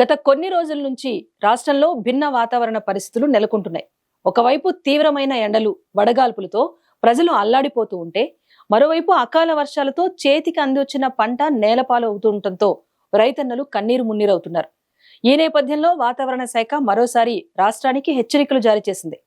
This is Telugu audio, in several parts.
గత కొన్ని రోజుల నుంచి రాష్ట్రంలో భిన్న వాతావరణ పరిస్థితులు నెలకొంటున్నాయి. ఒకవైపు తీవ్రమైన ఎండలు, వడగాల్పులతో ప్రజలు అల్లాడిపోతూ ఉంటే, మరోవైపు అకాల వర్షాలతో చేతికి అందివచ్చిన పంట నేలపాలు అవుతుండటంతో రైతన్నలు కన్నీరు మున్నీరవుతున్నారు. ఈ నేపథ్యంలో వాతావరణ శాఖ మరోసారి రాష్ట్రానికి హెచ్చరికలు జారీ చేసింది.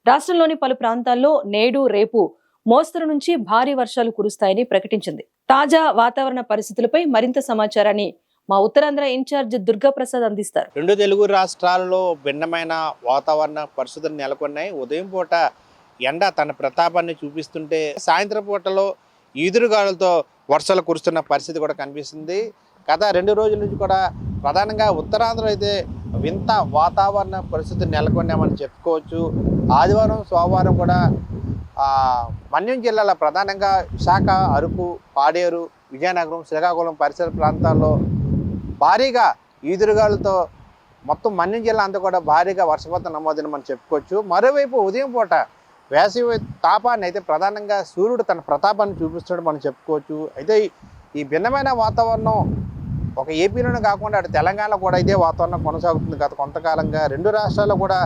రాష్ట్రంలోని పలు ప్రాంతాల్లో నేడు, రేపు మోస్తరు నుంచి భారీ వర్షాలు కురుస్తాయని ప్రకటించింది. తాజా వాతావరణ పరిస్థితులపై మరింత సమాచారాన్ని మా ఉత్తరాంధ్ర ఇన్ఛార్జ్ దుర్గాప్రసాద్ అందిస్తారు. రెండు తెలుగు రాష్ట్రాల్లో భిన్నమైన వాతావరణ పరిస్థితులు నెలకొన్నాయి. ఉదయం పూట ఎండ తన ప్రతాపాన్ని చూపిస్తుంటే, సాయంత్రం పూటలో ఈదురుగాలులతో వర్షాలు కురుస్తున్న పరిస్థితి కూడా కనిపిస్తుంది. గత 2 రోజుల నుంచి కూడా ప్రధానంగా ఉత్తరాంధ్రలో అయితే వింత వాతావరణ పరిస్థితులు నెలకొన్నామని చెప్పుకోవచ్చు. ఆదివారం, సోమవారం కూడా మన్యం జిల్లాల ప్రధానంగా విశాఖ, అరకు, పాడేరు, విజయనగరం, శ్రీకాకుళం పరిసర ప్రాంతాల్లో భారీగా ఈదురుగాలతో మొత్తం మన్యం జిల్లా అంతా కూడా భారీగా వర్షపాతం నమోదని మనం చెప్పుకోవచ్చు. మరోవైపు ఉదయం పూట వేసవి తాపాన్ని అయితే ప్రధానంగా సూర్యుడు తన ప్రతాపాన్ని చూపిస్తాడు మనం చెప్పుకోవచ్చు. అయితే ఈ భిన్నమైన వాతావరణం ఒక ఏపీలోనే కాకుండా అటు తెలంగాణలో కూడా ఇదే వాతావరణం కొనసాగుతుంది. గత కొంతకాలంగా 2 రాష్ట్రాల్లో కూడా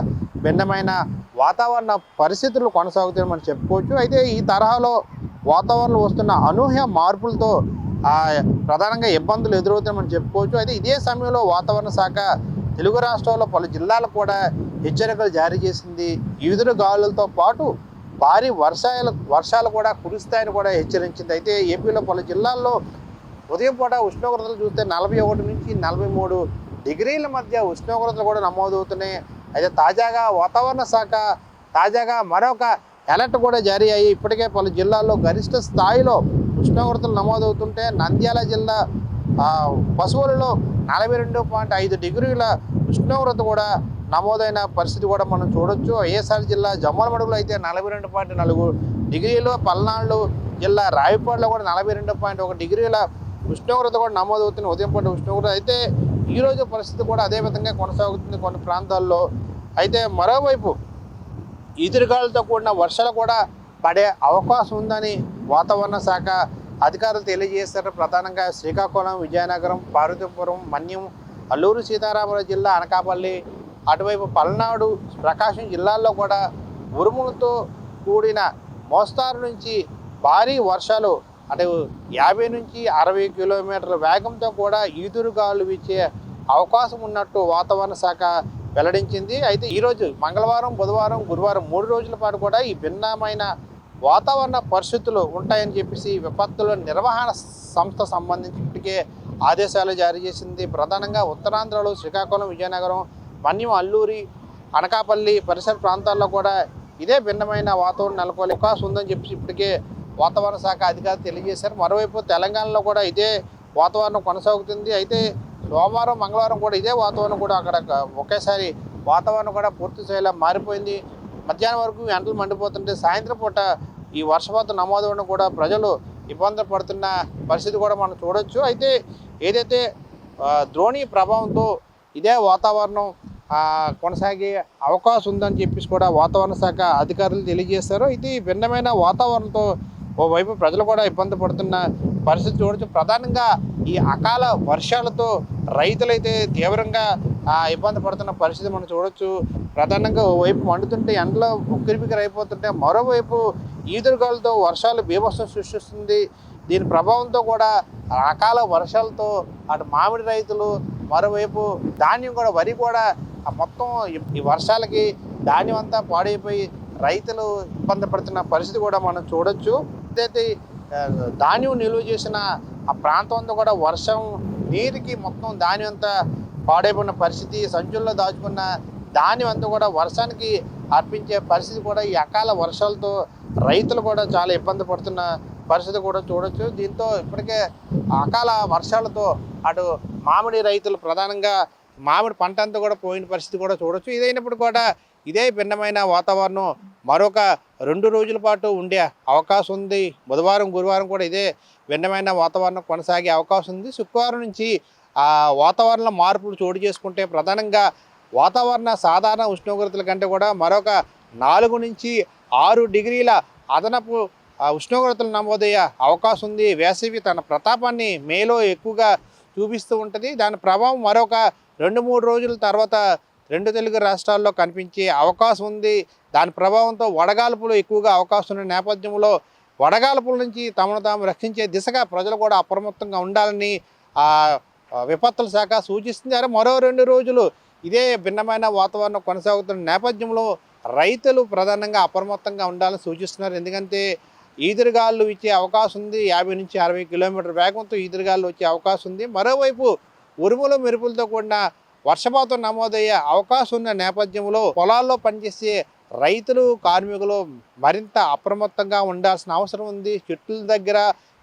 భిన్నమైన వాతావరణ పరిస్థితులు కొనసాగుతాయని మనం చెప్పుకోవచ్చు. అయితే ఈ తరహాలో వాతావరణంలో వస్తున్న అనూహ్య మార్పులతో ప్రధానంగా ఇబ్బందులు ఎదురవుతాయని మనం చెప్పుకోవచ్చు. అయితే ఇదే సమయంలో వాతావరణ శాఖ తెలుగు రాష్ట్రాల్లో పలు జిల్లాలకు కూడా హెచ్చరికలు జారీ చేసింది. ఈదురు గాలులతో పాటు భారీ వర్షాలు కూడా కురుస్తాయని కూడా హెచ్చరించింది. అయితే ఏపీలో పలు జిల్లాల్లో ఉదయం పూట ఉష్ణోగ్రతలు చూస్తే 41 నుంచి 43 డిగ్రీల మధ్య ఉష్ణోగ్రతలు కూడా నమోదవుతున్నాయి. అయితే తాజాగా వాతావరణ శాఖ మరొక అలర్ట్ కూడా జారీ అయ్యి ఇప్పటికే పలు జిల్లాల్లో గరిష్ట స్థాయిలో ఉష్ణోగ్రతలు నమోదవుతుంటే, నంద్యాల జిల్లా పశువులలో 42.5 డిగ్రీల ఉష్ణోగ్రత కూడా నమోదైన పరిస్థితి కూడా మనం చూడొచ్చు. వైఎస్ఆర్ జిల్లా జమ్మలమడుగులో అయితే 42.4 డిగ్రీలు, పల్నాడు జిల్లా రాయపాడులో కూడా 42.1 డిగ్రీల ఉష్ణోగ్రత కూడా నమోదవుతుంది ఉదయం పూట ఉష్ణోగ్రత. అయితే ఈరోజు పరిస్థితి కూడా అదే విధంగా కొనసాగుతుంది కొన్ని ప్రాంతాల్లో. అయితే మరోవైపు ఈదురుగాలులతో కూడిన వర్షాలు కూడా పడే అవకాశం ఉందని వాతావరణ శాఖ అధికారులు తెలియజేశారు. ప్రధానంగా శ్రీకాకుళం, విజయనగరం, పార్వతీపురం, మన్యం, అల్లూరు సీతారామరాజు జిల్లా, అనకాపల్లి, అటువైపు పల్నాడు, ప్రకాశం జిల్లాల్లో కూడా ఉరుములతో కూడిన మోస్తారు నుంచి భారీ వర్షాలు అంటే 50 నుంచి 60 కిలోమీటర్ల వేగంతో కూడా ఈదురుగాలు వీచే అవకాశం ఉన్నట్టు వాతావరణ శాఖ వెల్లడించింది. అయితే ఈరోజు మంగళవారం, బుధవారం, గురువారం 3 రోజుల పాటు కూడా ఈ భిన్నమైన వాతావరణ పరిస్థితులు ఉంటాయని చెప్పేసి విపత్తుల నిర్వహణ సంస్థ సంబంధించి ఇప్పటికే ఆదేశాలు జారీ చేసింది. ప్రధానంగా ఉత్తరాంధ్రలో శ్రీకాకుళం, విజయనగరం, మన్యం, అల్లూరి, అనకాపల్లి పరిసర ప్రాంతాల్లో కూడా ఇదే భిన్నమైన వాతావరణం నెలకొనే అవకాశం ఉందని చెప్పేసి ఇప్పటికే వాతావరణ శాఖ అధికారులు తెలియజేశారు. మరోవైపు తెలంగాణలో కూడా ఇదే వాతావరణం కొనసాగుతుంది. అయితే సోమవారం, మంగళవారం కూడా ఇదే వాతావరణం కూడా అక్కడ ఒకేసారి వాతావరణం కూడా పూర్తి స్థాయిలో మారిపోయింది. మధ్యాహ్నం వరకు ఎండలు మండిపోతుంటే, సాయంత్రం పూట ఈ వర్షపాతం నమోదవడం కూడా ప్రజలు ఇబ్బందులు పడుతున్న పరిస్థితి కూడా మనం చూడొచ్చు. అయితే ఏదైతే ద్రోణి ప్రభావంతో ఇదే వాతావరణం కొనసాగే అవకాశం ఉందని చెప్పేసి కూడా వాతావరణ శాఖ అధికారులు తెలియజేశారు. అయితే ఈ భిన్నమైన వాతావరణంతో ఓవైపు ప్రజలు కూడా ఇబ్బంది పడుతున్న పరిస్థితి చూడొచ్చు. ప్రధానంగా ఈ అకాల వర్షాలతో రైతులైతే తీవ్రంగా ఇబ్బంది పడుతున్న పరిస్థితి మనం చూడొచ్చు. ప్రధానంగా ఓవైపు మండుతుంటే ఎండలో ఉక్కిరిబిక్కిరి అయిపోతుంటే, మరోవైపు ఈదురుగాలతో వర్షాలు బీభత్సం సృష్టిస్తుంది. దీని ప్రభావంతో కూడా అకాల వర్షాలతో అటు మామిడి రైతులు, మరోవైపు ధాన్యం కూడా, వరి కూడా మొత్తం ఈ వర్షాలకి ధాన్యం అంతా పాడైపోయి రైతులు ఇబ్బంది పడుతున్న పరిస్థితి కూడా మనం చూడొచ్చు. అయితే ధాన్యం నిల్వ చేసిన ఆ ప్రాంతం అంతా కూడా వర్షం నీరుకి మొత్తం ధాన్యం అంతా పాడైపోయిన పరిస్థితి. సంచుల్లో దాచుకున్న ధాన్యం అంతా కూడా వర్షానికి అర్పించే పరిస్థితి కూడా ఈ అకాల వర్షాలతో రైతులు కూడా చాలా ఇబ్బంది పడుతున్న పరిస్థితి కూడా చూడొచ్చు. దీంతో ఇప్పటికే అకాల వర్షాలతో అటు మామిడి రైతులు ప్రధానంగా మామిడి పంట అంతా కూడా పోయిన పరిస్థితి కూడా చూడొచ్చు. ఇదైనప్పుడు కూడా ఇదే భిన్నమైన వాతావరణం మరొక 2 రోజుల పాటు ఉండే అవకాశం ఉంది. బుధవారం, గురువారం కూడా ఇదే భిన్నమైన వాతావరణం కొనసాగే అవకాశం ఉంది. శుక్రవారం నుంచి వాతావరణంలో మార్పులు చోటు చేసుకుంటే, ప్రధానంగా వాతావరణ సాధారణ ఉష్ణోగ్రతల కంటే కూడా మరొక 4 నుంచి 6 డిగ్రీల అదనపు ఉష్ణోగ్రతలు నమోదయ్యే అవకాశం ఉంది. వేసవి తన ప్రతాపాన్ని మేలో ఎక్కువగా చూపిస్తూ ఉంటుంది. దాని ప్రభావం మరొక 2-3 రోజుల తర్వాత 2 తెలుగు రాష్ట్రాల్లో కనిపించే అవకాశం ఉంది. దాని ప్రభావంతో వడగాల్పులు ఎక్కువగా అవకాశం ఉన్న నేపథ్యంలో వడగాల్పుల నుంచి తమను తాము రక్షించే దిశగా ప్రజలు కూడా అప్రమత్తంగా ఉండాలని ఆ విపత్తుల శాఖ సూచిస్తున్నారు. మరో 2 రోజులు ఇదే భిన్నమైన వాతావరణం కొనసాగుతున్న నేపథ్యంలో రైతులు ప్రధానంగా అప్రమత్తంగా ఉండాలని సూచిస్తున్నారు. ఎందుకంటే ఈదురుగాలు ఇచ్చే అవకాశం ఉంది. 50 నుంచి 60 కిలోమీటర్ల వేగంతో ఈదురుగాలు వచ్చే అవకాశం ఉంది. మరోవైపు ఉరుములు మెరుపులతో కూడిన వర్షపాతం నమోదయ్యే అవకాశం ఉన్న నేపథ్యంలో పొలాల్లో పనిచేసే రైతులు కార్మికులు మరింత అప్రమత్తంగా ఉండాల్సిన అవసరం ఉంది. చెట్ల దగ్గర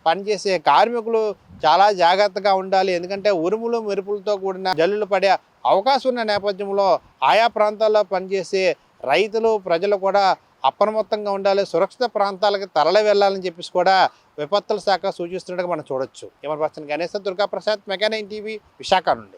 పనిచేసే కార్మికులు చాలా జాగ్రత్తగా ఉండాలి. ఎందుకంటే ఉరుములు మెరుపులతో కూడిన జల్లులు పడే అవకాశం ఉన్న నేపథ్యంలో ఆయా ప్రాంతాల్లో పనిచేసే రైతులు ప్రజలు కూడా అప్రమత్తంగా ఉండాలి. సురక్షిత ప్రాంతాలకు తరలి వెళ్ళాలని చెప్పేసి కూడా విపత్తుల శాఖ సూచిస్తున్నట్టుగా మనం చూడొచ్చు. ఎమర్ పర్సన్ గణేశ దుర్గా ప్రసాద్, మెగా 9 టీవీ, విశాఖ నుండి.